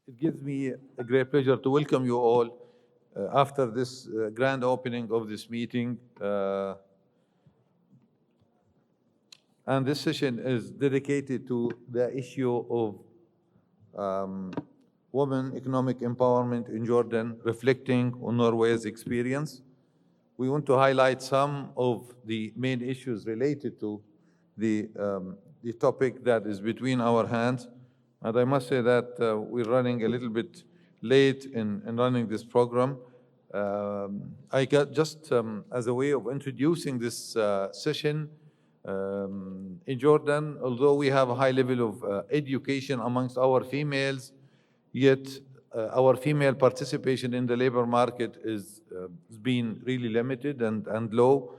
It gives me a great pleasure to welcome you all after this grand opening of this meeting. And this session is dedicated to the issue of women economic empowerment in Jordan, reflecting on Norway's experience. We want to highlight some of the main issues related to the topic that is between our hands. And I must say that we're running a little bit late in running this program. I got just as a way of introducing this session, in Jordan, although we have a high level of education amongst our females, yet our female participation in the labor market is been really limited and low.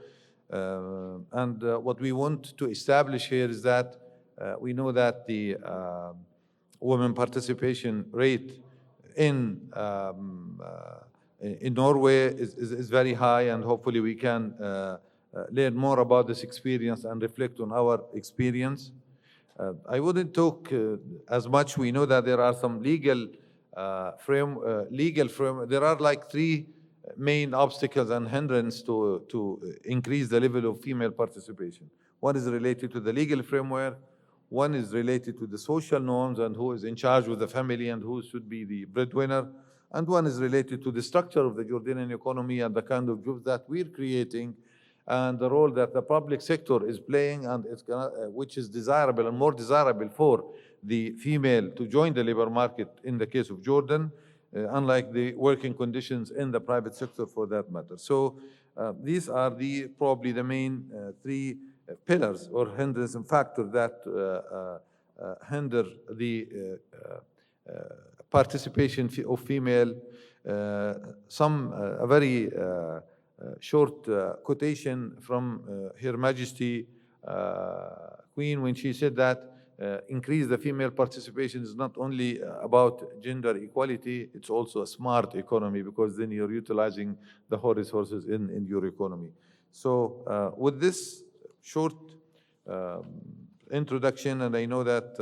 What we want to establish here is that we know that the women participation rate in Norway is very high, and hopefully we can learn more about this experience and reflect on our experience. I wouldn't talk as much. We know that there are some legal frame. There are like three main obstacles and hindrances to increase the level of female participation. One is related to the legal framework. One is related to the social norms and who is in charge of the family and who should be the breadwinner. And one is related to the structure of the Jordanian economy and the kind of jobs that we're creating and the role that the public sector is playing, and which is desirable and more desirable for the female to join the labor market in the case of Jordan, unlike the working conditions in the private sector for that matter. So these are probably the main three pillars or hindrance and factors that hinder the participation of female. A very short quotation from Her Majesty Queen when she said that increase the female participation is not only about gender equality, it's also a smart economy, because then you're utilizing the whole resources in your economy. So with this short introduction, and I know that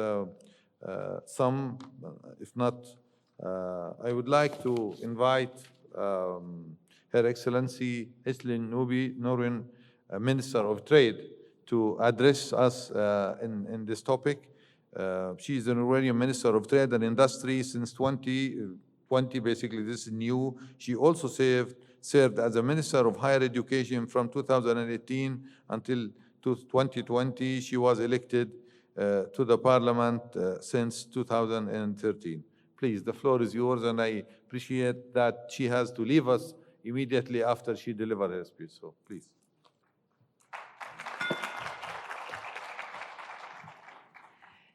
some, if not, I would like to invite Her Excellency Ayzlin, Norwegian Minister of Trade, to address us in this topic. She is the Norwegian Minister of Trade and Industry since 2020. Basically, this is new. She also served as a Minister of Higher Education from 2018 until 2020. She was elected to the Parliament since 2013. Please, the floor is yours, and I appreciate that she has to leave us immediately after she delivered her speech. So, please.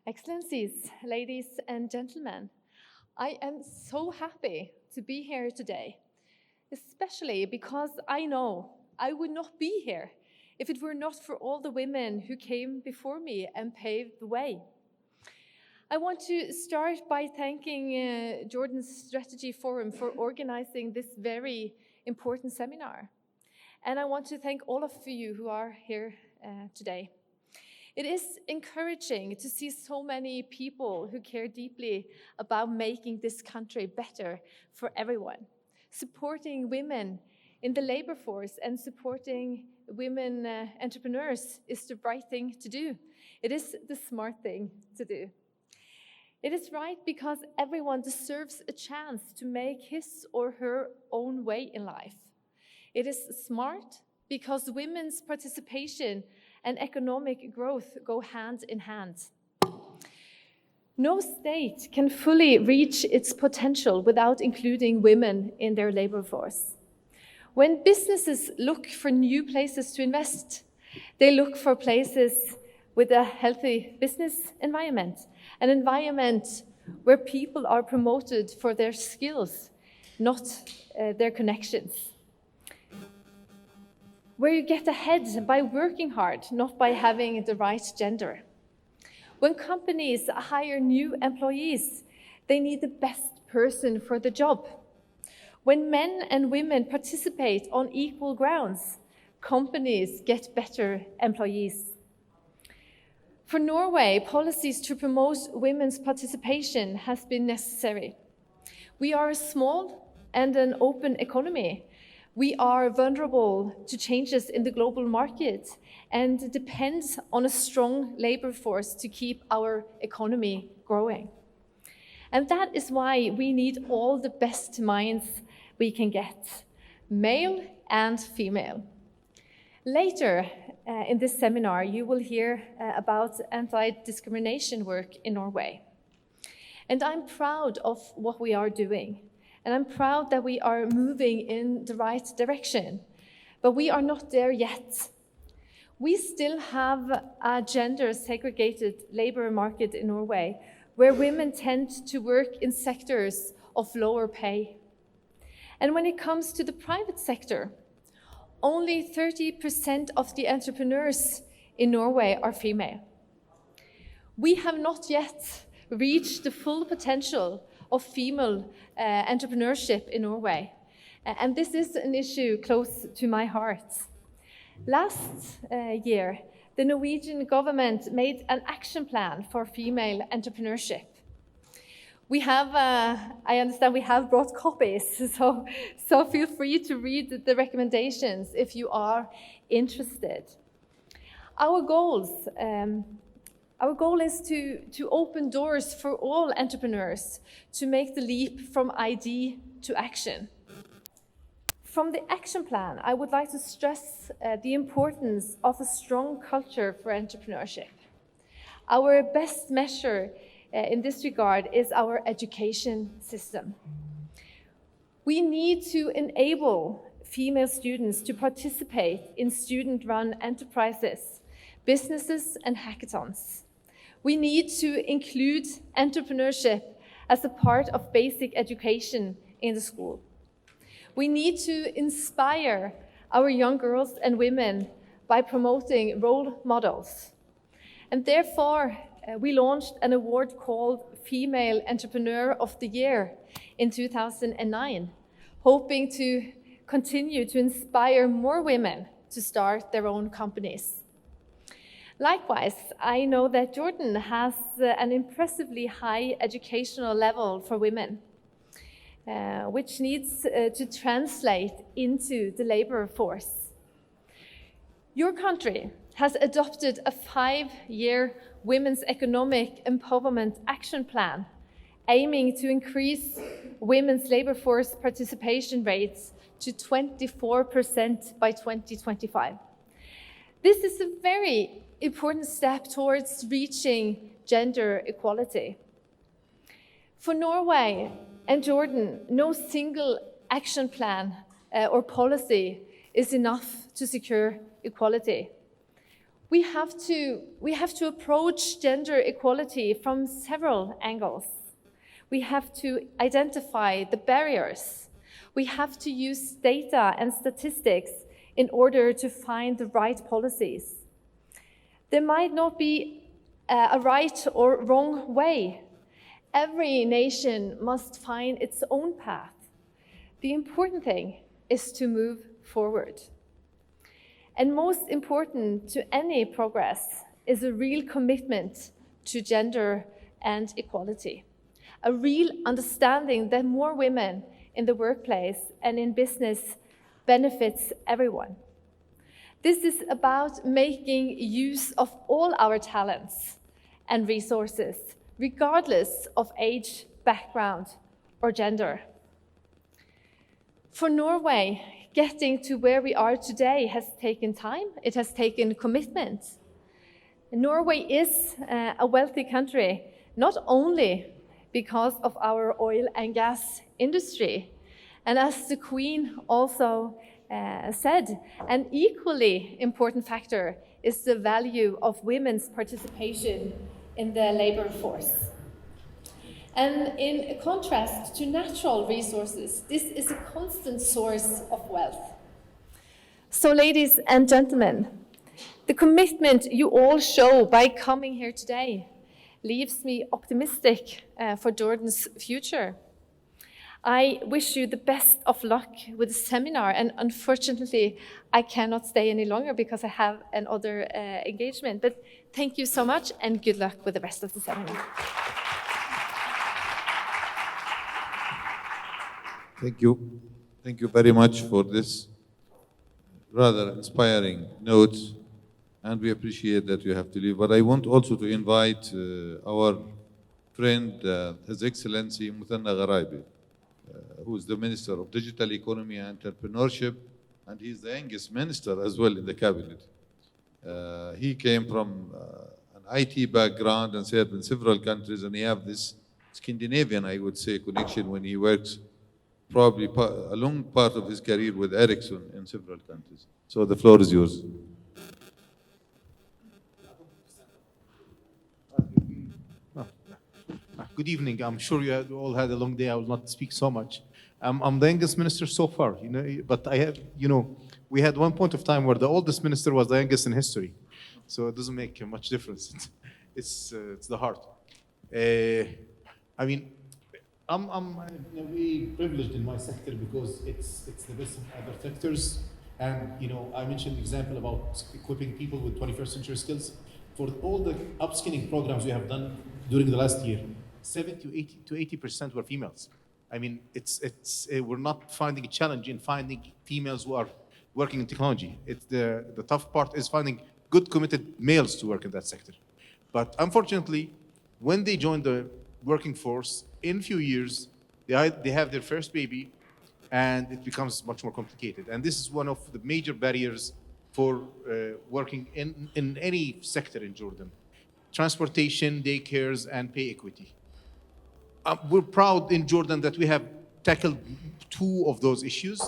Excellencies, ladies and gentlemen, I am so happy to be here today, especially because I know I would not be here if it were not for all the women who came before me and paved the way. I want to start by thanking Jordan's Strategy Forum for organizing this very important seminar. And I want to thank all of you who are here today. It is encouraging to see so many people who care deeply about making this country better for everyone. Supporting women in the labor force and supporting women entrepreneurs is the right thing to do. It is the smart thing to do. It is right because everyone deserves a chance to make his or her own way in life. It is smart because women's participation and economic growth go hand in hand. No state can fully reach its potential without including women in their labor force. When businesses look for new places to invest, they look for places with a healthy business environment, an environment where people are promoted for their skills, not their connections. Where you get ahead by working hard, not by having the right gender. When companies hire new employees, they need the best person for the job. When men and women participate on equal grounds, companies get better employees. For Norway, policies to promote women's participation has been necessary. We are a small and an open economy. We are vulnerable to changes in the global market and depend on a strong labor force to keep our economy growing. And that is why we need all the best minds we can get, male and female. Later in this seminar, you will hear about anti-discrimination work in Norway. And I'm proud of what we are doing. And I'm proud that we are moving in the right direction. But we are not there yet. We still have a gender-segregated labor market in Norway, where women tend to work in sectors of lower pay. And when it comes to the private sector, only 30% of the entrepreneurs in Norway are female. We have not yet reached the full potential of female entrepreneurship in Norway. And this is an issue close to my heart. Last year, the Norwegian government made an action plan for female entrepreneurship. We have, I understand we have brought copies, so feel free to read the recommendations if you are interested. Our goal is to open doors for all entrepreneurs to make the leap from idea to action. From the action plan, I would like to stress the importance of a strong culture for entrepreneurship. Our best measure in this regard is our education system. We need to enable female students to participate in student-run enterprises, businesses, and hackathons. We need to include entrepreneurship as a part of basic education in the school. We need to inspire our young girls and women by promoting role models. And therefore, we launched an award called Female Entrepreneur of the Year in 2009, hoping to continue to inspire more women to start their own companies. Likewise, I know that Jordan has an impressively high educational level for women, which needs to translate into the labor force. Your country has adopted a 5-year Women's Economic Empowerment Action Plan, aiming to increase women's labor force participation rates to 24% by 2025. This is a very important step towards reaching gender equality. For Norway and Jordan, no single action plan or policy is enough to secure equality. We have to approach gender equality from several angles. We have to identify the barriers. We have to use data and statistics in order to find the right policies. There might not be a right or wrong way. Every nation must find its own path. The important thing is to move forward. And most important to any progress is a real commitment to gender and equality, a real understanding that more women in the workplace and in business benefits everyone. This is about making use of all our talents and resources, regardless of age, background, or gender. For Norway, getting to where we are today has taken time, it has taken commitment. Norway is a wealthy country, not only because of our oil and gas industry, and as the Queen also said, an equally important factor is the value of women's participation in the labor force. And in contrast to natural resources, this is a constant source of wealth. So, ladies and gentlemen, the commitment you all show by coming here today leaves me optimistic for Jordan's future. I wish you the best of luck with the seminar, and unfortunately, I cannot stay any longer because I have another engagement. But thank you so much, and good luck with the rest of the seminar. Thank you. Thank you very much for this rather inspiring notes, and we appreciate that you have to leave. But I want also to invite our friend, His Excellency مثنى, who is the Minister of Digital Economy and Entrepreneurship, and he's the youngest minister as well in the cabinet. He came from an IT background and served in several countries, and he have this Scandinavian, I would say, connection when he works probably a long part of his career with Ericsson in several countries. So the floor is yours. Good evening. I'm sure you all had a long day. I will not speak so much. I'm the youngest minister so far, but I have, we had one point of time where the oldest minister was the youngest in history. So it doesn't make much difference. It's the heart. I mean, I'm very privileged in my sector because it's the best of other sectors. And, I mentioned the example about equipping people with 21st century skills. For all the upskilling programs we have done during the last year, 70 to 80% were females. I mean, we're not finding a challenge in finding females who are working in technology. The tough part is finding good committed males to work in that sector. But unfortunately, when they join the working force, in a few years, they have their first baby, and it becomes much more complicated. And this is one of the major barriers for working in any sector in Jordan. Transportation, daycares, and pay equity. We're proud in Jordan that we have tackled 2 of those issues.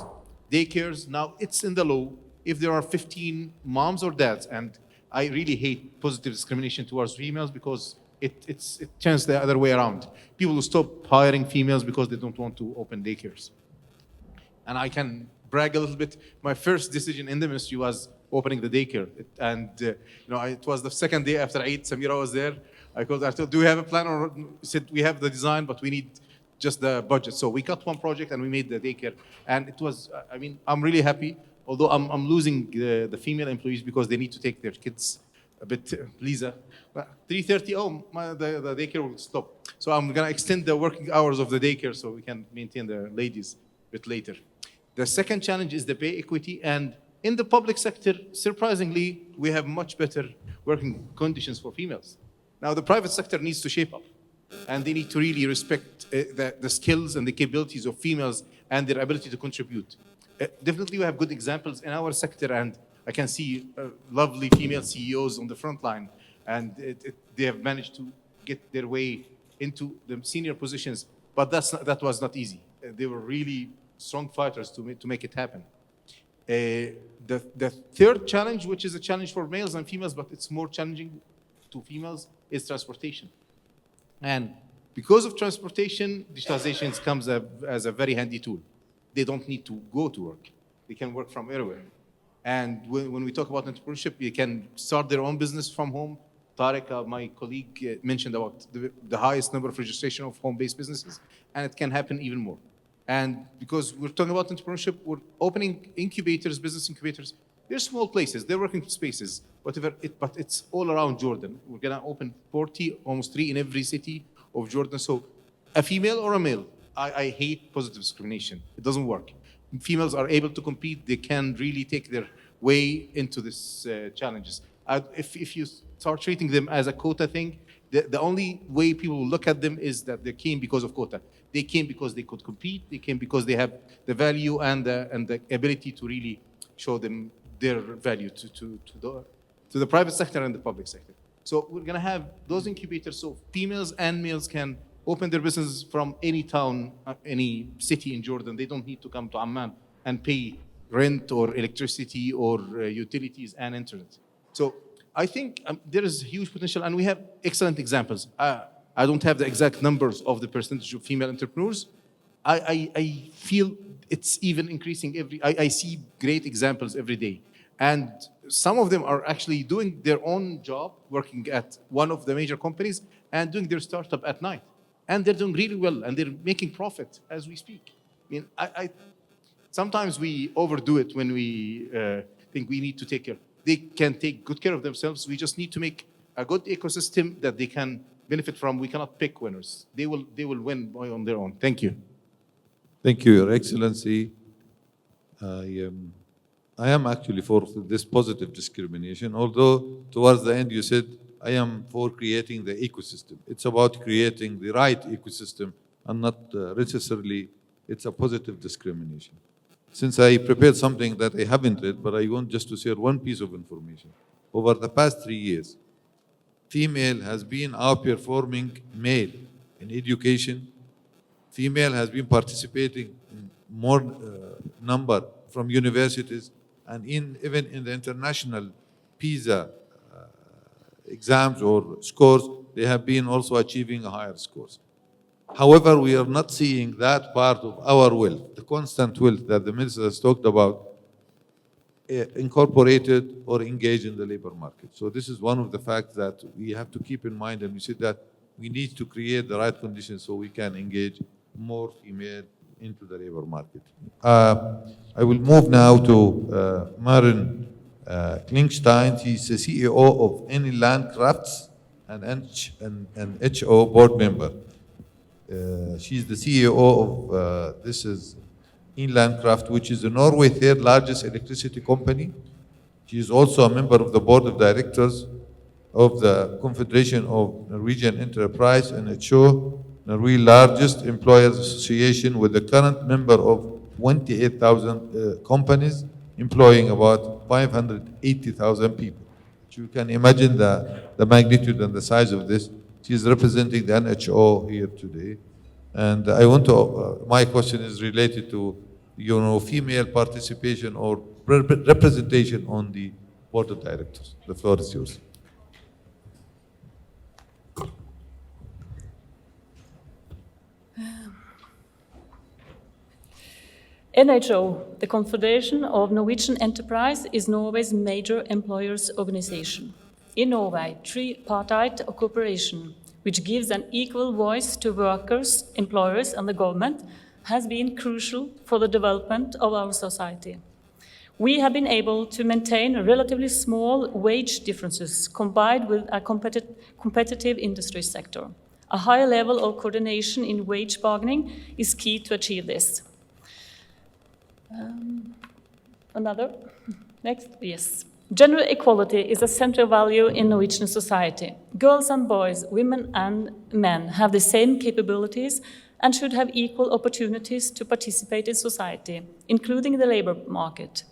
Daycares, now it's in the law. If there are 15 moms or dads, and I really hate positive discrimination towards females because it turns the other way around. People will stop hiring females because they don't want to open daycares. And I can brag a little bit. My first decision in the ministry was opening the daycare. It was the second day after Eid, Samira was there. I called her, I said, do we have a plan? Or she said, we have the design, but we need just the budget. So we cut one project and we made the daycare. And it was, I'm really happy, although I'm losing the female employees because they need to take their kids a bit, Lisa. 3:30, the daycare will stop. So I'm gonna extend the working hours of the daycare so we can maintain the ladies a bit later. The second challenge is the pay equity. And in the public sector, surprisingly, we have much better working conditions for females. Now, the private sector needs to shape up, and they need to really respect the skills and the capabilities of females and their ability to contribute. Definitely, we have good examples in our sector, and I can see lovely female CEOs on the front line, and they have managed to get their way into the senior positions, but that was not easy. They were really strong fighters to make it happen. The third challenge, which is a challenge for males and females, but it's more challenging to females, is transportation. And because of transportation, digitalization comes as a very handy tool. They don't need to go to work. They can work from anywhere. And when we talk about entrepreneurship, they can start their own business from home. Tariq, my colleague, mentioned about the highest number of registration of home-based businesses, and it can happen even more. And because we're talking about entrepreneurship, we're opening incubators, business incubators. They're small places, they're working spaces, whatever, but it's all around Jordan. We're gonna open 40, almost 3 in every city of Jordan. So a female or a male, I hate positive discrimination. It doesn't work. Females are able to compete. They can really take their way into these challenges. If you start treating them as a quota thing, the only way people will look at them is that they came because of quota. They came because they could compete. They came because they have the value and the ability to really show them their value to the private sector and the public sector. So we're gonna have those incubators so females and males can open their businesses from any town, any city in Jordan. They don't need to come to Amman and pay rent or electricity or utilities and internet. So I think there is huge potential, and we have excellent examples. I don't have the exact numbers of the percentage of female entrepreneurs. I feel it's even increasing I see great examples every day. And some of them are actually doing their own job, working at one of the major companies and doing their startup at night. And they're doing really well, and they're making profit as we speak. Sometimes we overdo it when we think we need to take care. They can take good care of themselves. We just need to make a good ecosystem that they can benefit from. We cannot pick winners. They will win on their own. Thank you. Thank you, Your Excellency. I am actually for this positive discrimination, although towards the end you said, I am for creating the ecosystem. It's about creating the right ecosystem and not necessarily it's a positive discrimination. Since I prepared something that I haven't read, but I want just to share one piece of information. Over the past 3 years, female has been outperforming male in education. Female has been participating in more number from universities, and even in the international PISA exams or scores, they have been also achieving higher scores. However, we are not seeing that part of our wealth, the constant wealth that the minister has talked about, incorporated or engaged in the labor market. So this is one of the facts that we have to keep in mind, and we said that we need to create the right conditions so we can engage more female into the labor market. I will move now to Maren Klingstein. She's the CEO of Innlandskraft and HO board member. She's the CEO of, this is Innlandskraft, which is the Norway's third largest electricity company. She is also a member of the board of directors of the Confederation of Norwegian Enterprise and HO, Norway's largest employers association, with a current member of 28,000 companies, employing about 580,000 people. So you can imagine the magnitude and the size of this. She's representing the NHO here today. And I want to, my question is related to, female participation or representation on the board of directors. The floor is yours. NHO, the Confederation of Norwegian Enterprise, is Norway's major employers' organization. In Norway, tripartite cooperation, which gives an equal voice to workers, employers, and the government, has been crucial for the development of our society. We have been able to maintain relatively small wage differences combined with a competitive industry sector. A high level of coordination in wage bargaining is key to achieve this. Yes. Gender equality is a central value in Norwegian society. Girls and boys, women and men have the same capabilities and should have equal opportunities to participate in society, including the labor market.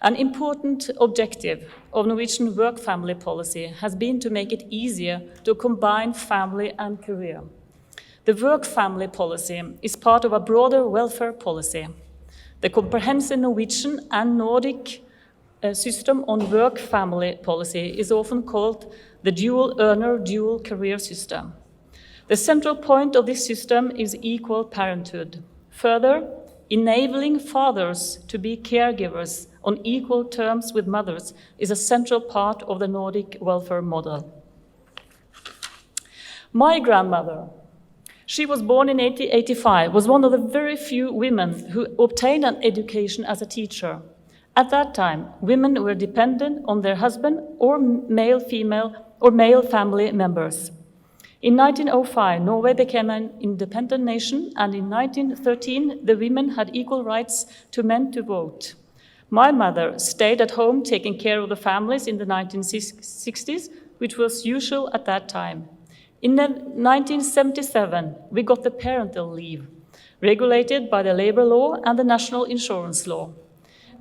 An important objective of Norwegian work-family policy has been to make it easier to combine family and career. The work-family policy is part of a broader welfare policy. The comprehensive Norwegian and Nordic system on work-family policy is often called the dual earner, dual career system. The central point of this system is equal parenthood. Further, enabling fathers to be caregivers on equal terms with mothers is a central part of the Nordic welfare model. My grandmother, she was born in 1885, was one of the very few women who obtained an education as a teacher. At that time, women were dependent on their husband or male family members. In 1905, Norway became an independent nation, and in 1913, the women had equal rights to men to vote. My mother stayed at home taking care of the families in the 1960s, which was usual at that time. In 1977, we got the parental leave, regulated by the labor law and the national insurance law.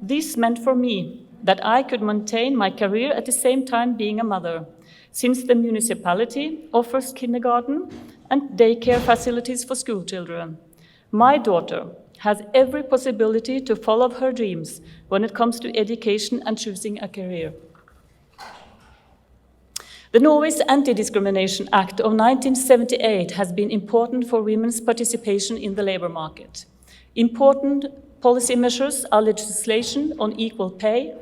This meant for me that I could maintain my career at the same time being a mother, since the municipality offers kindergarten and daycare facilities for school children. My daughter has every possibility to follow her dreams when it comes to education and choosing a career. The Norway's Anti-Discrimination Act of 1978 has been important for women's participation in the labor market. Important policy measures are legislation on equal pay,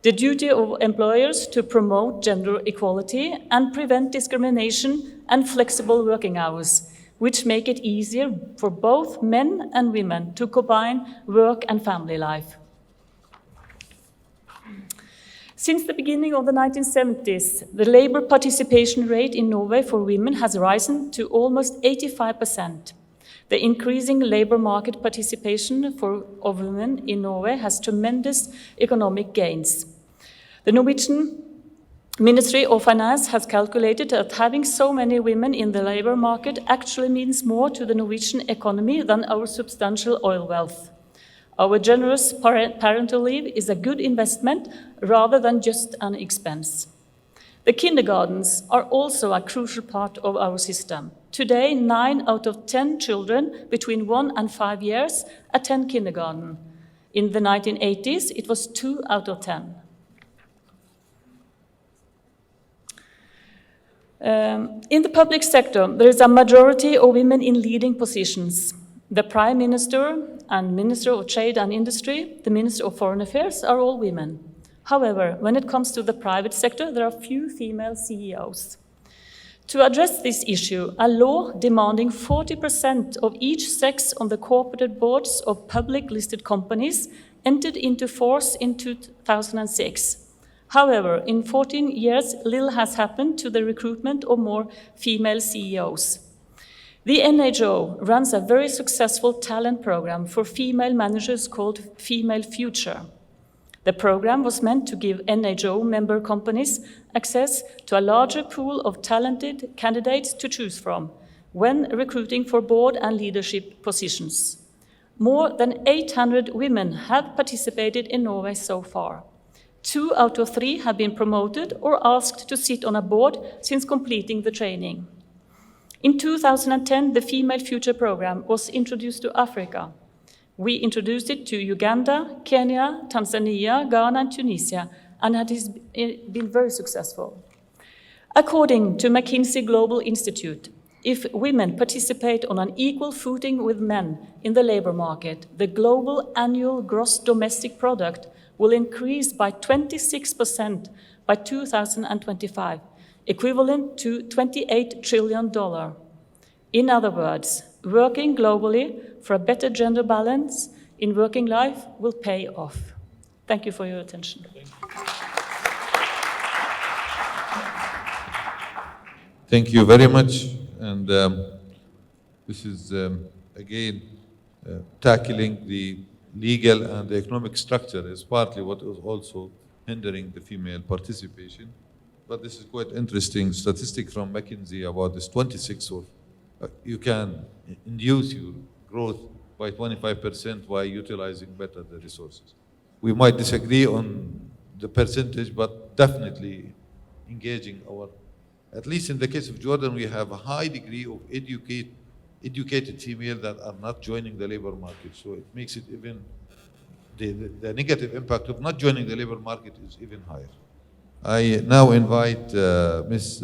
the duty of employers to promote gender equality and prevent discrimination, and flexible working hours, which make it easier for both men and women to combine work and family life. Since the beginning of the 1970s, the labor participation rate in Norway for women has risen to almost 85%. The increasing labor market participation of women in Norway has tremendous economic gains. The Norwegian Ministry of Finance has calculated that having so many women in the labor market actually means more to the Norwegian economy than our substantial oil wealth. Our generous parental leave is a good investment rather than just an expense. The kindergartens are also a crucial part of our system. Today, 9 out of 10 children between 1 and 5 years attend kindergarten. In the 1980s, it was 2 out of 10. In the public sector, there is a majority of women in leading positions. The Prime Minister and Minister of Trade and Industry, the Minister of Foreign Affairs are all women. However, when it comes to the private sector, there are few female CEOs. To address this issue, a law demanding 40% of each sex on the corporate boards of public listed companies entered into force in 2006. However, in 14 years, little has happened to the recruitment of more female CEOs. The NHO runs a very successful talent program for female managers called Female Future. The program was meant to give NHO member companies access to a larger pool of talented candidates to choose from when recruiting for board and leadership positions. More than 800 women have participated in Norway so far. 2 out of 3 have been promoted or asked to sit on a board since completing the training. In 2010, the Female Future program was introduced to Africa. We introduced it to Uganda, Kenya, Tanzania, Ghana, and Tunisia, and it has been very successful. According to McKinsey Global Institute, if women participate on an equal footing with men in the labor market, the global annual gross domestic product will increase by 26% by 2025, equivalent to $28 trillion. In other words, working globally for a better gender balance in working life will pay off. Thank you for your attention. Thank you very much. And this is, again, tackling the legal and the economic structure is partly what is also hindering the female participation. But this is quite interesting statistic from McKinsey about this 26 of you can induce your growth by 25% by utilizing better the resources. We might disagree on the percentage, but definitely engaging our, at least in the case of Jordan, we have a high degree of educated female that are not joining the labor market. So it makes it even, the negative impact of not joining the labor market is even higher. I now invite Ms.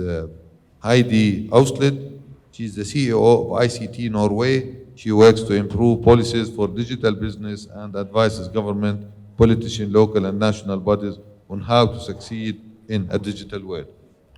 Heidi Auslid. She's the CEO of ICT Norway. She works to improve policies for digital business and advises government, politicians, local and national bodies on how to succeed in a digital world.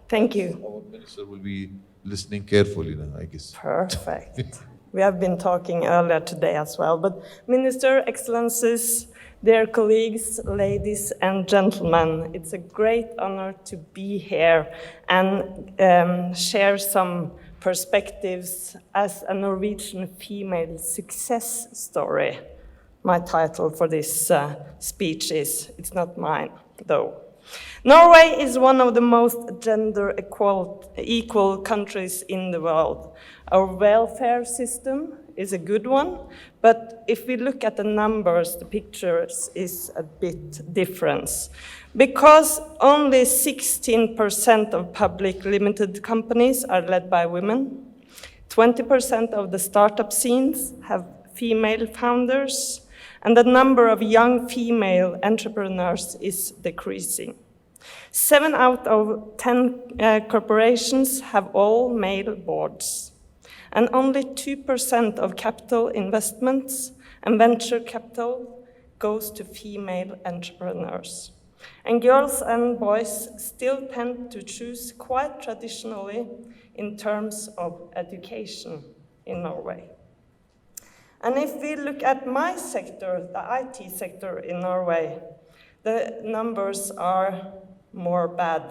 Thank you. Our minister will be listening carefully now, I guess. Perfect. We have been talking earlier today as well, but Minister, Excellencies, dear colleagues, ladies and gentlemen, it's a great honor to be here and share some perspectives as a Norwegian female success story. My title for this speech is, it's not mine though. Norway is one of the most gender equal countries in the world. Our welfare system is a good one, but if we look at the numbers, the pictures is a bit different. Because only 16% of public limited companies are led by women, 20% of the startup scenes have female founders, and the number of young female entrepreneurs is decreasing. 7 out of 10 corporations have all male boards, and only 2% of capital investments and venture capital goes to female entrepreneurs. And girls and boys still tend to choose quite traditionally in terms of education in Norway. And if we look at my sector, the IT sector in Norway, the numbers are more bad.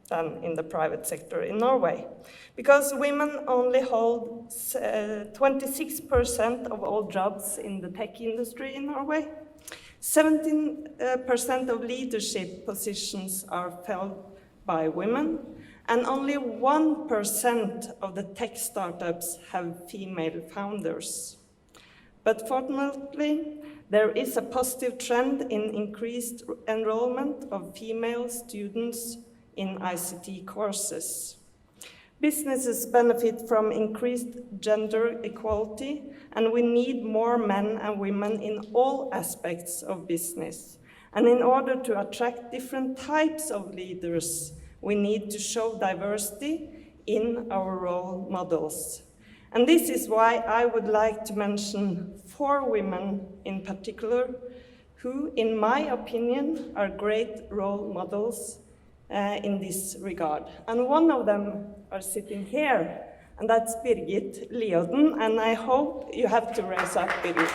than in the private sector in Norway. Because women only hold 26% of all jobs in the tech industry in Norway. 17% of leadership positions are filled by women, and only 1% of the tech startups have female founders. But fortunately, there is a positive trend in increased enrollment of female students in ICT courses. Businesses benefit from increased gender equality, and we need more men and women in all aspects of business. And in order to attract different types of leaders, we need to show diversity in our role models. And this is why I would like to mention 4 women in particular, who, in my opinion, are great role models in this regard. And one of them are sitting here, and that's Birgit Liodden, and I hope you have to raise up, Birgit.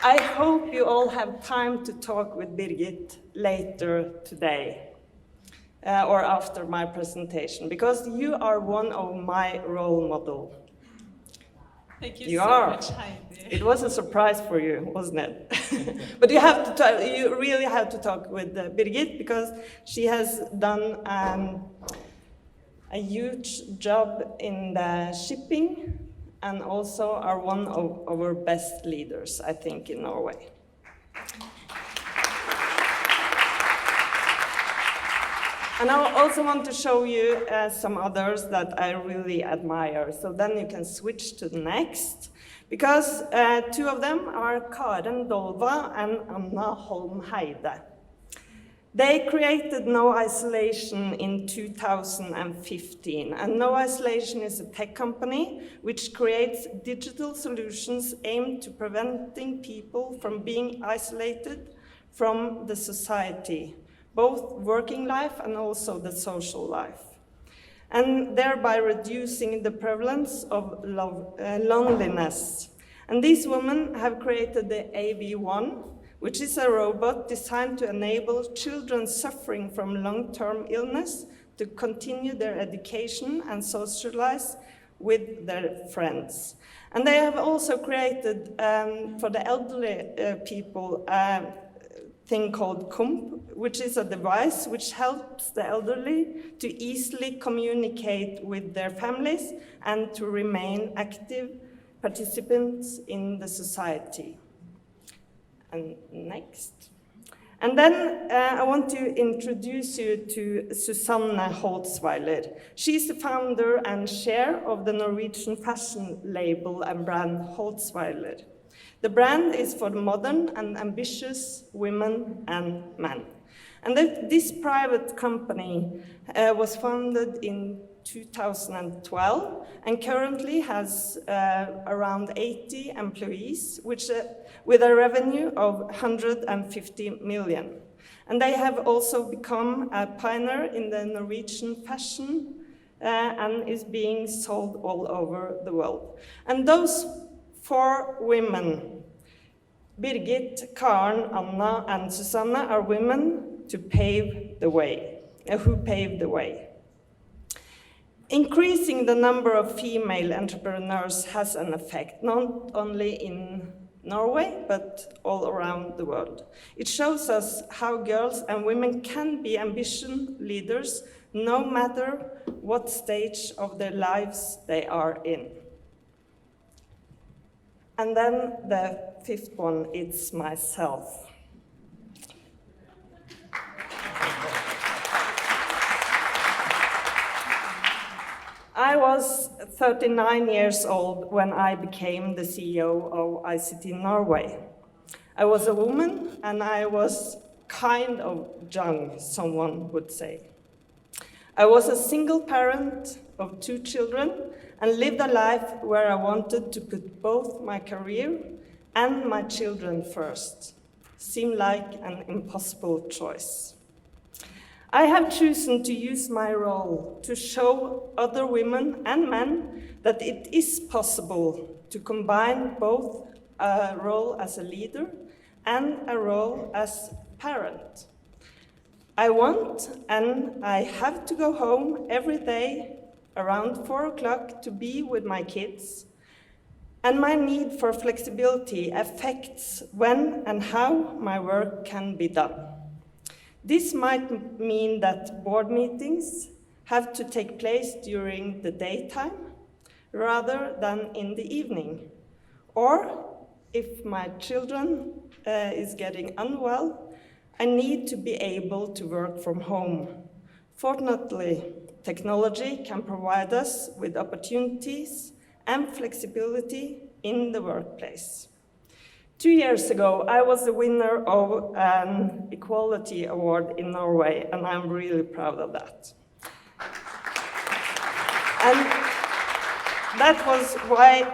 I hope you all have time to talk with Birgit later today or after my presentation, because you are one of my role models. Thank you, You so are. much, Heidi. It was a surprise for you, wasn't it? But you have to you really have to talk with Birgit, because she has done a huge job in the shipping, and also are one of our best leaders, I think, in Norway. And I also want to show you some others that I really admire. So then you can switch to the next. Because 2 of them are Karen Dolva and Anna Holm Heide. They created No Isolation in 2015. And No Isolation is a tech company which creates digital solutions aimed to preventing people from being isolated from the society, both working life and also the social life, and thereby reducing the prevalence of loneliness. And these women have created the AV1, which is a robot designed to enable children suffering from long-term illness to continue their education and socialize with their friends. And they have also created, for the elderly people, thing called KUMP, which is a device which helps the elderly to easily communicate with their families and to remain active participants in the society. And next. And then I want to introduce you to Susanne Holtzweiler. She's the founder and chair of the Norwegian fashion label and brand Holtzweiler. The brand is for modern and ambitious women and men. And this private company was founded in 2012 and currently has around 80 employees, which, with a revenue of 150 million. And they have also become a pioneer in the Norwegian fashion and is being sold all over the world. And those 4 women, Birgit, Karen, Anna, and Susanne, are women to pave the way, who paved the way. Increasing the number of female entrepreneurs has an effect, not only in Norway, but all around the world. It shows us how girls and women can be ambitious leaders, no matter what stage of their lives they are in. And then the 5th one, it's myself. I was 39 years old when I became the CEO of ICT Norway. I was a woman and I was kind of young, someone would say. I was a single parent of 2 children and lived a life where I wanted to put both my career and my children first. Seemed like an impossible choice. I have chosen to use my role to show other women and men that it is possible to combine both a role as a leader and a role as parent. I want and I have to go home every day around 4 o'clock to be with my kids, and my need for flexibility affects when and how my work can be done. This might mean that board meetings have to take place during the daytime rather than in the evening. Or if my children is getting unwell, I need to be able to work from home. Fortunately, technology can provide us with opportunities and flexibility in the workplace. 2 years ago, I was the winner of an Equality Award in Norway, and I'm really proud of that. And that was why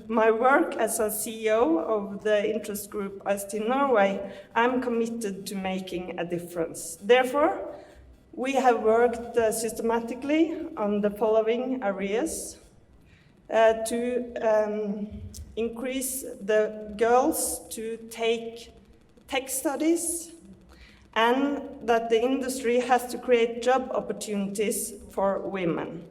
my work as a CEO of the interest group Aizdin Norway, I'm committed to making a difference. Therefore, we have worked systematically on the following areas to increase the girls to take tech studies, and that the industry has to create job opportunities for women.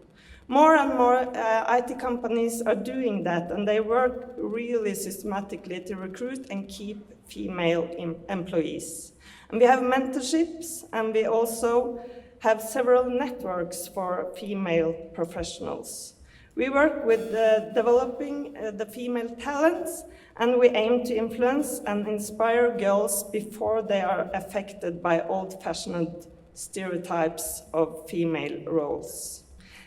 More and more IT companies are doing that, and they work really systematically to recruit and keep female employees. And we have mentorships, and we also have several networks for female professionals. We work with developing the female talents, and we aim to influence and inspire girls before they are affected by old-fashioned stereotypes of female roles.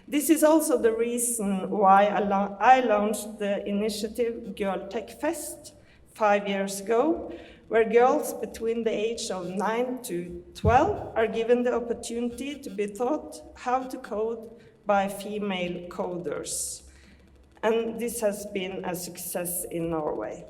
This is also the reason why I launched the initiative Girl Tech Fest 5 years ago, where girls between the age of 9 to 12 are given the opportunity to be taught how to code by female coders. And this has been a success in Norway.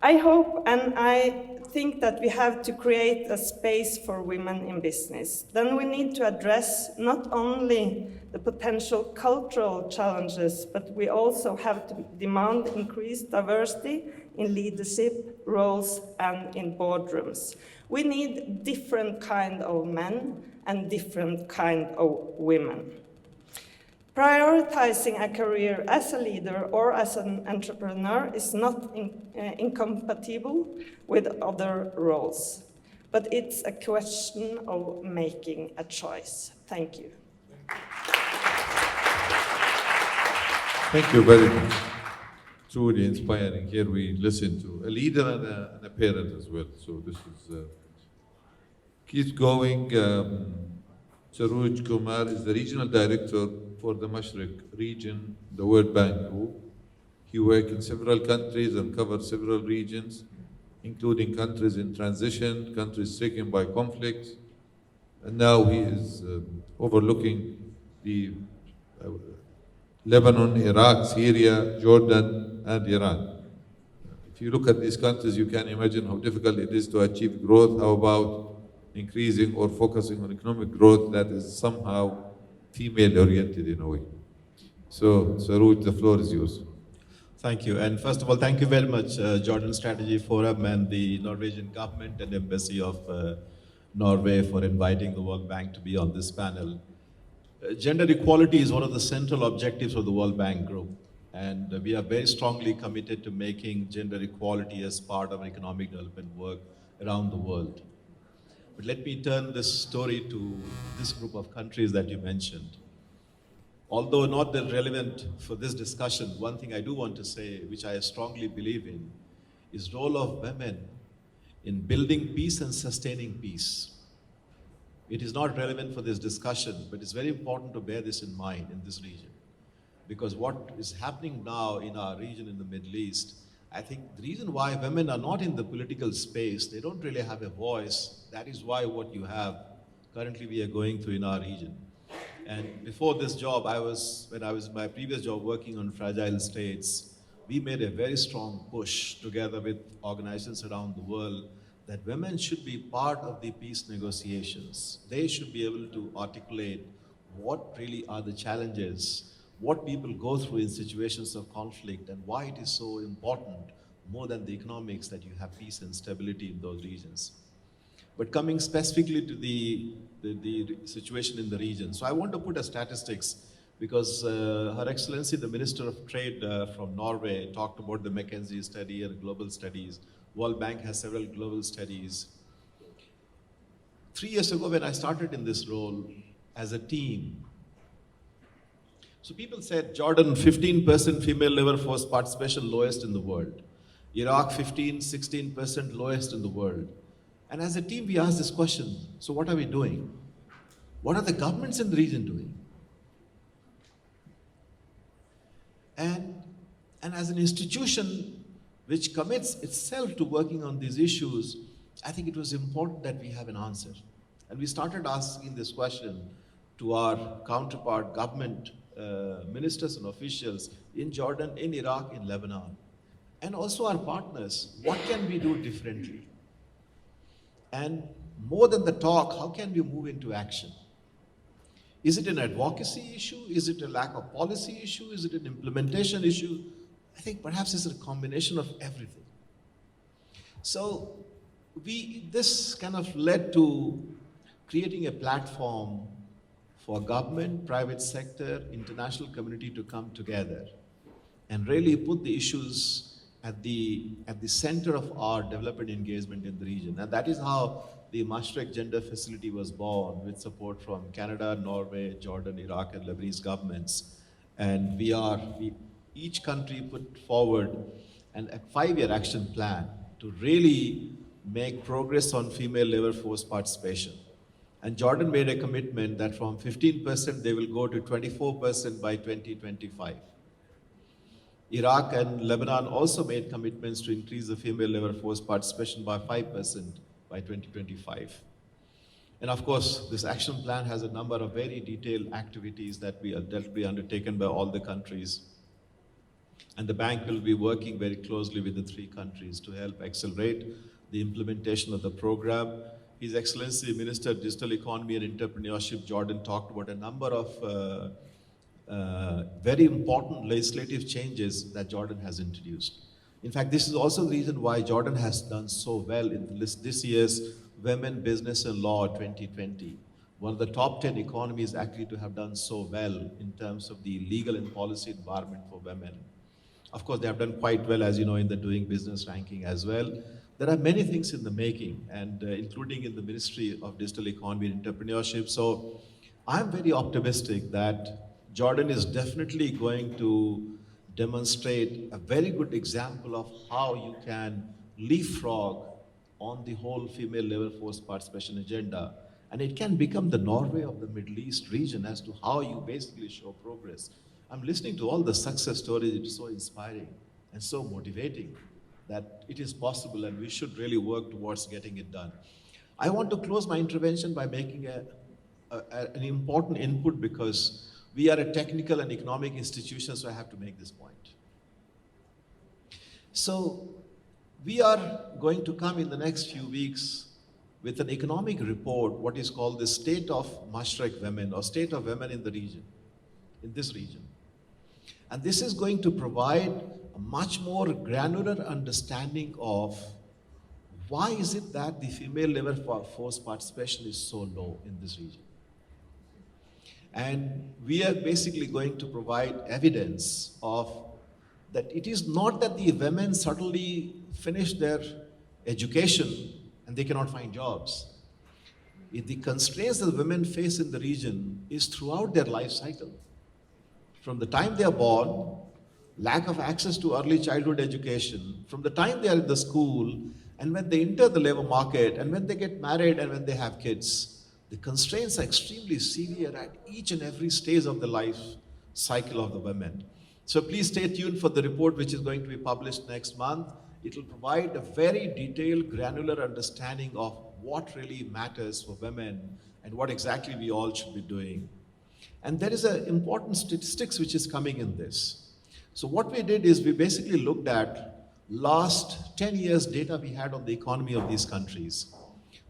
I hope and I think that we have to create a space for women in business. Then we need to address not only the potential cultural challenges, but we also have to demand increased diversity in leadership roles and in boardrooms. We need different kind of men and different kind of women. Prioritizing a career as a leader or as an entrepreneur is not incompatible with other roles, but it's a question of making a choice. Thank you. Thank you very much. Truly inspiring. Here we listen to a leader and a parent as well. So this is, keeps going. Sarooj Kumar is the regional director for the Mashriq region, the World Bank Group. He worked in several countries and covered several regions, including countries in transition, countries stricken by conflicts. And now he is overlooking the Lebanon, Iraq, Syria, Jordan, and Iran. If you look at these countries, you can imagine how difficult it is to achieve growth. How about increasing or focusing on economic growth that is somehow female-oriented in a way? So, Sarooj, the floor is yours. Thank you. And first of all, thank you very much, Jordan Strategy Forum and the Norwegian government and Embassy of Norway for inviting the World Bank to be on this panel. Gender equality is one of the central objectives of the World Bank Group. And we are very strongly committed to making gender equality as part of economic development work around the world. But let me turn this story to this group of countries that you mentioned. Although not that relevant for this discussion, one thing I do want to say, which I strongly believe in, is the role of women in building peace and sustaining peace. It is not relevant for this discussion, but it's very important to bear this in mind in this region. Because what is happening now in our region in the Middle East, I think the reason why women are not in the political space, they don't really have a voice. That is why what you have currently we are going through in our region. And before this job, when I was in my previous job working on fragile states, we made a very strong push together with organizations around the world that women should be part of the peace negotiations. They should be able to articulate what really are the challenges, what people go through in situations of conflict, and why it is so important more than the economics, that you have peace and stability in those regions. But coming specifically to the situation in the region. So I want to put a statistics because Her Excellency, the Minister of Trade from Norway, talked about the McKinsey study and global studies. World Bank has several global studies. 3 years ago when I started in this role as a team, so people said, Jordan, 15% female labor force participation, lowest in the world. Iraq, 16% lowest in the world. And as a team, we asked this question, so what are we doing? What are the governments in the region doing? And as an institution which commits itself to working on these issues, I think it was important that we have an answer. And we started asking this question to our counterpart government ministers and officials in Jordan, in Iraq, in Lebanon, and also our partners. What can we do differently? And more than the talk, how can we move into action? Is it an advocacy issue? Is it a lack of policy issue? Is it an implementation issue? I think perhaps it's a combination of everything. So this kind of led to creating a platform for government, private sector, international community to come together and really put the issues at the center of our development engagement in the region. And that is how the Maastricht Gender Facility was born, with support from Canada, Norway, Jordan, Iraq, and Lebanese governments. And each country put forward a 5-year action plan to really make progress on female labor force participation. And Jordan made a commitment that from 15% they will go to 24% by 2025. Iraq and Lebanon also made commitments to increase the female labor force participation by 5% by 2025. And of course, this action plan has a number of very detailed activities that will be undertaken by all the countries. And the bank will be working very closely with the 3 countries to help accelerate the implementation of the program. His Excellency Minister of Digital Economy and Entrepreneurship, Jordan, talked about a number of very important legislative changes that Jordan has introduced. In fact, this is also the reason why Jordan has done so well in this year's Women, Business and Law 2020. One of the top 10 economies actually to have done so well in terms of the legal and policy environment for women. Of course, they have done quite well, as you know, in the Doing Business ranking as well. There are many things in the making, and including in the Ministry of Digital Economy and Entrepreneurship. So I'm very optimistic that Jordan is definitely going to demonstrate a very good example of how you can leapfrog on the whole female labor force participation agenda. And it can become the Norway of the Middle East region as to how you basically show progress. I'm listening to all the success stories. It is so inspiring and so motivating that it is possible, and we should really work towards getting it done. I want to close my intervention by making an important input, because we are a technical and economic institution, so I have to make this point. So we are going to come in the next few weeks with an economic report, what is called the State of Maastricht Women, or State of Women in the region, in this region. And this is going to provide a much more granular understanding of why is it that the female labor force participation is so low in this region. And we are basically going to provide evidence of that it is not that the women suddenly finish their education and they cannot find jobs. The constraints that women face in the region is throughout their life cycle. From the time they are born, lack of access to early childhood education, from the time they are in the school, and when they enter the labor market, and when they get married, and when they have kids, the constraints are extremely severe at each and every stage of the life cycle of the women. So please stay tuned for the report, which is going to be published next month. It will provide a very detailed, granular understanding of what really matters for women and what exactly we all should be doing. And there is an important statistics which is coming in this. So what we did is we basically looked at last 10 years data we had on the economy of these countries.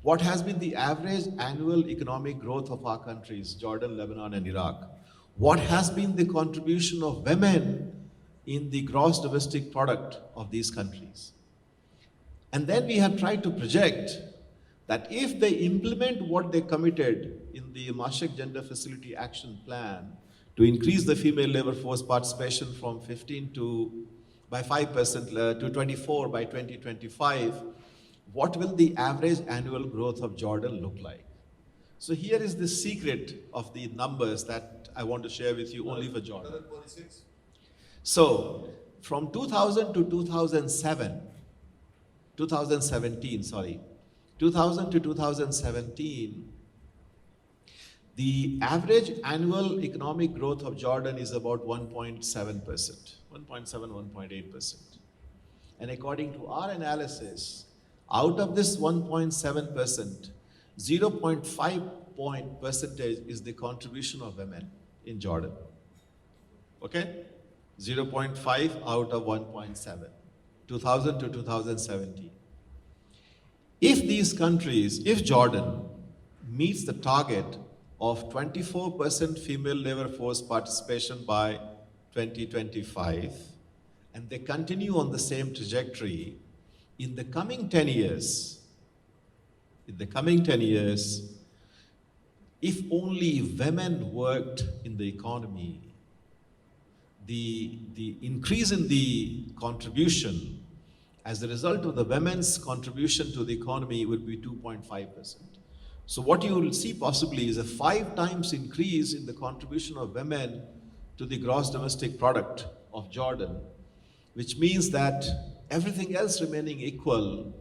What has been the average annual economic growth of our countries, Jordan, Lebanon, and Iraq? What has been the contribution of women in the gross domestic product of these countries. And then we have tried to project that if they implement what they committed in the Mashik Gender Facility Action Plan to increase the female labor force participation from 15 by 5% to 24 by 2025, what will the average annual growth of Jordan look like? So here is the secret of the numbers that I want to share with you only for Jordan. So from 2000 to 2017, the average annual economic growth of Jordan is about 1.7%, 1.8%. And according to our analysis, out of this 1.7%, 0.5 percentage is the contribution of women in Jordan. Okay? 0.5 out of 1.7, 2000 to 2017. If these countries, if Jordan meets the target of 24% female labor force participation by 2025, and they continue on the same trajectory, in the coming 10 years, if only women worked in the economy, the increase in the contribution as a result of the women's contribution to the economy would be 2.5%. So what you will see possibly is a 5 times increase in the contribution of women to the gross domestic product of Jordan, which means that everything else remaining equal,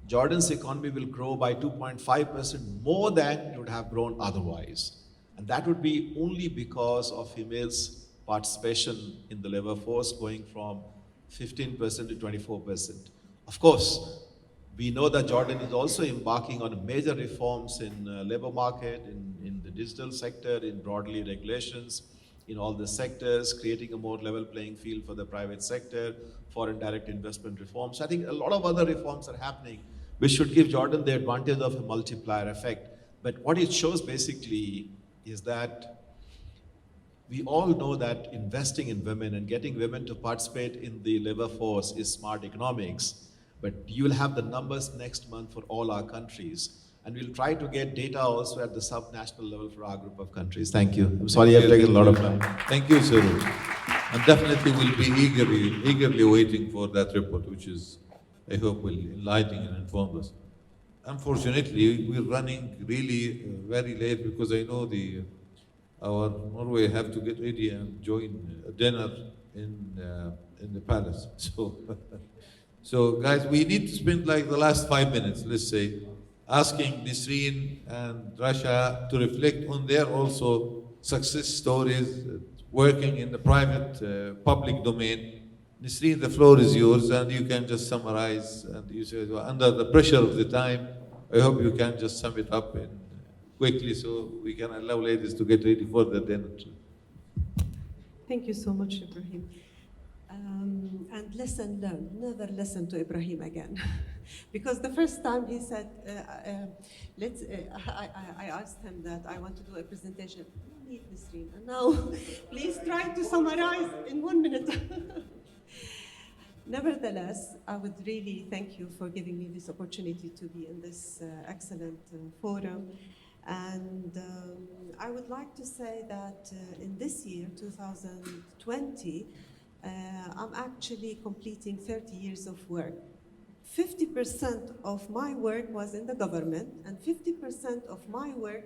Jordan's economy will grow by 2.5% more than it would have grown otherwise. And that would be only because of females' participation in the labor force going from 15% to 24%. Of course, we know that Jordan is also embarking on major reforms in labor market, in the digital sector, in broadly regulations, in all the sectors, creating a more level playing field for the private sector, foreign direct investment reforms. So I think a lot of other reforms are happening, which should give Jordan the advantage of a multiplier effect. But what it shows basically is that we all know that investing in women and getting women to participate in the labor force is smart economics. But you will have the numbers next month for all our countries. And we'll try to get data also at the sub-national level for our group of countries. Thank you. I'm sorry I've taken a lot of time. Thank you, sir. And definitely we'll be eagerly waiting for that report, which is, I hope, will enlighten and inform us. Unfortunately, we're running really very late because I know our Norway have to get ready and join a dinner in the palace. So guys, we need to spend like the last 5 minutes, let's say, asking Nisreen and Rasha to reflect on their also success stories, working in the private, public domain. Nisreen, the floor is yours, and you can just summarize. And you said, well, under the pressure of the time, I hope you can just sum it up quickly so we can allow ladies to get ready for the dinner. Thank you so much, Ibrahim. And lesson learned, never listen to Ibrahim again. Because the first time he said, I asked him that I want to do a presentation. No need, Nisreen. And now, please try to summarize in 1 minute. Nevertheless, I would really thank you for giving me this opportunity to be in this excellent forum. And I would like to say that in this year, 2020, I'm actually completing 30 years of work. 50% of my work was in the government, and 50% of my work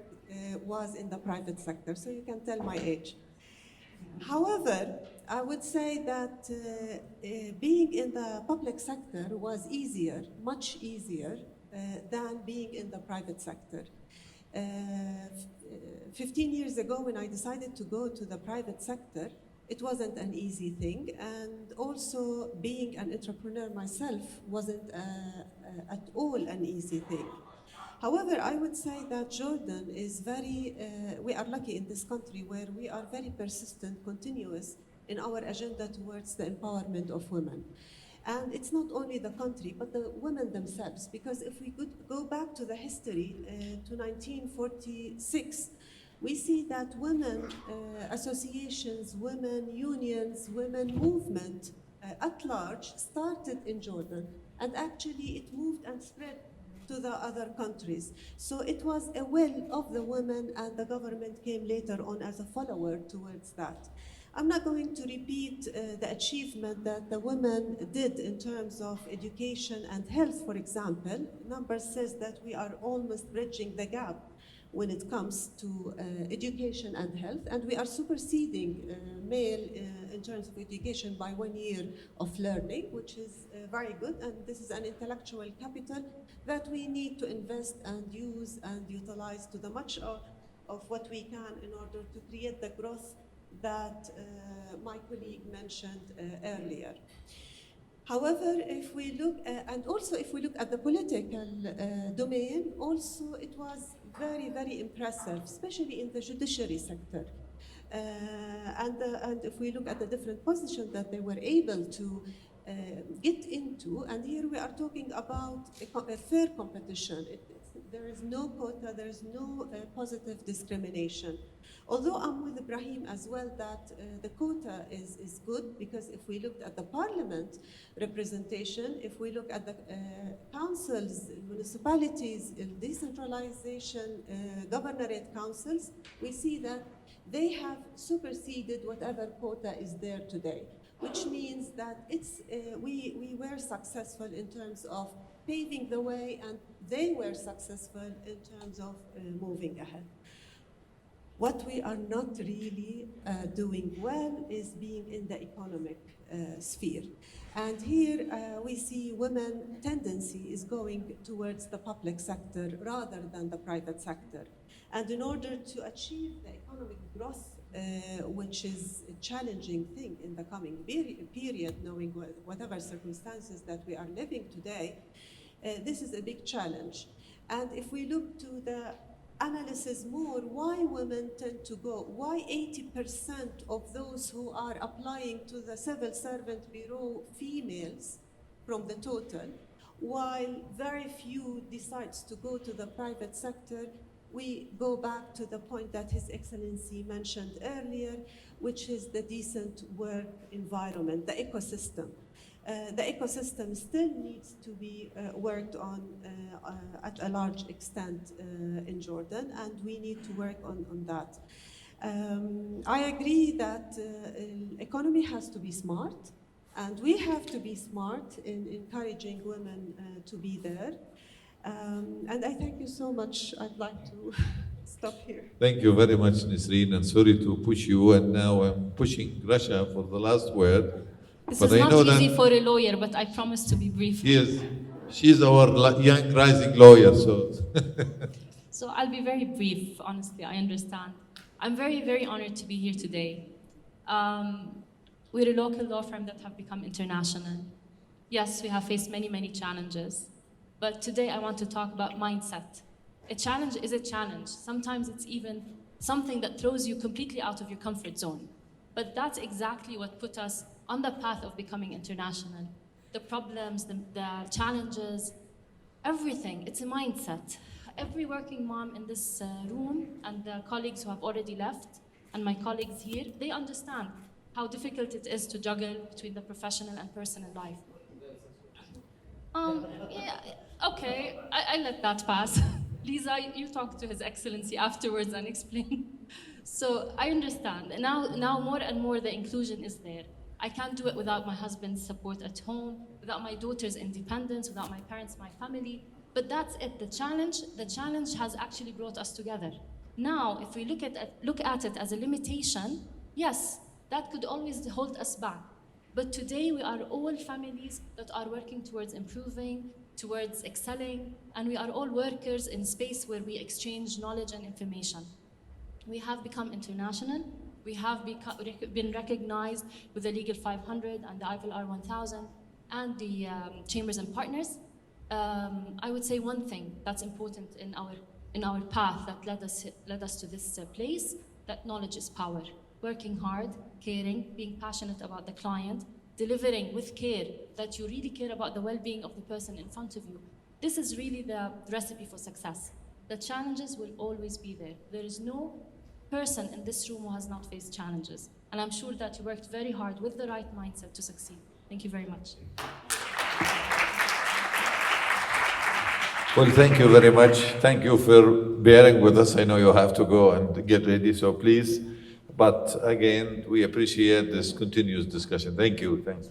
was in the private sector, so you can tell my age. However, I would say that being in the public sector was easier, much easier, than being in the private sector. 15 years ago, when I decided to go to the private sector, it wasn't an easy thing, and also being an entrepreneur myself wasn't at all an easy thing. However, I would say that Jordan is we are lucky in this country where we are very persistent, continuous in our agenda towards the empowerment of women. And it's not only the country, but the women themselves, because if we could go back to the history, to 1946, we see that women associations, women unions, women movement at large started in Jordan, and actually it moved and spread to the other countries. So it was a will of the women, and the government came later on as a follower towards that. I'm not going to repeat the achievement that the women did in terms of education and health, for example. Numbers says that we are almost bridging the gap when it comes to education and health, and we are superseding male in terms of education by 1 year of learning, which is very good, and this is an intellectual capital that we need to invest and use and utilize to the much of what we can in order to create the growth that my colleague mentioned earlier. However, if we look, and also if we look at the political domain, also it was very, very impressive, especially in the judiciary sector. And if we look at the different positions that they were able to get into, and here we are talking about a fair competition. There is no quota, there is no positive discrimination. Although I'm with Ibrahim as well that the quota is good, because if we looked at the parliament representation, if we look at the councils, municipalities, decentralization, governorate councils, we see that they have superseded whatever quota is there today, which means that we were successful in terms of paving the way, and they were successful in terms of moving ahead. What we are not really doing well is being in the economic sphere. And here we see women tendency is going towards the public sector rather than the private sector. And in order to achieve the economic growth, which is a challenging thing in the coming period, knowing whatever circumstances that we are living today, this is a big challenge. And if we look to the analysis more, why women tend to go, why 80% of those who are applying to the civil servant bureau females from the total, while very few decides to go to the private sector, we go back to the point that His Excellency mentioned earlier, which is the decent work environment, the ecosystem. The ecosystem still needs to be worked on at a large extent in Jordan, and we need to work on that. I agree that economy has to be smart, and we have to be smart in encouraging women to be there. And I thank you so much. I'd like to stop here. Thank you very much, Nisreen, and sorry to push you, and now I'm pushing Rasha for the last word. This But is I know not easy that for a lawyer, but I promise to be brief. she's our young rising lawyer, so. So I'll be very brief, honestly, I understand. I'm very, very honored to be here today. We're a local law firm that have become international. Yes, we have faced many, many challenges, but today I want to talk about mindset. A challenge is a challenge. Sometimes it's even something that throws you completely out of your comfort zone. But that's exactly what put us on the path of becoming international. The problems, the challenges, everything, it's a mindset. Every working mom in this room and the colleagues who have already left and my colleagues here, they understand how difficult it is to juggle between the professional and personal life. Yeah, okay, I let that pass. Lisa, you talk to His Excellency afterwards and explain. So I understand. Now more and more the inclusion is there. I can't do it without my husband's support at home, without my daughter's independence, without my parents, my family. But that's it, the challenge has actually brought us together. Now, if we look at it as a limitation, yes, that could always hold us back. But today we are all families that are working towards improving, towards excelling, and we are all workers in space where we exchange knowledge and information. We have become international. We have been recognized with the Legal 500 and the IVLR 1000 and the Chambers and Partners. I would say one thing that's important in our path that led us to this place, that knowledge is power. Working hard, caring, being passionate about the client, delivering with care, that you really care about the well-being of the person in front of you. This is really the recipe for success. The challenges will always be there. There is no person in this room who has not faced challenges. And I'm sure that you worked very hard with the right mindset to succeed. Thank you very much. Well, thank you very much. Thank you for bearing with us. I know you have to go and get ready, so please. But again, we appreciate this continuous discussion. Thank you. Thanks.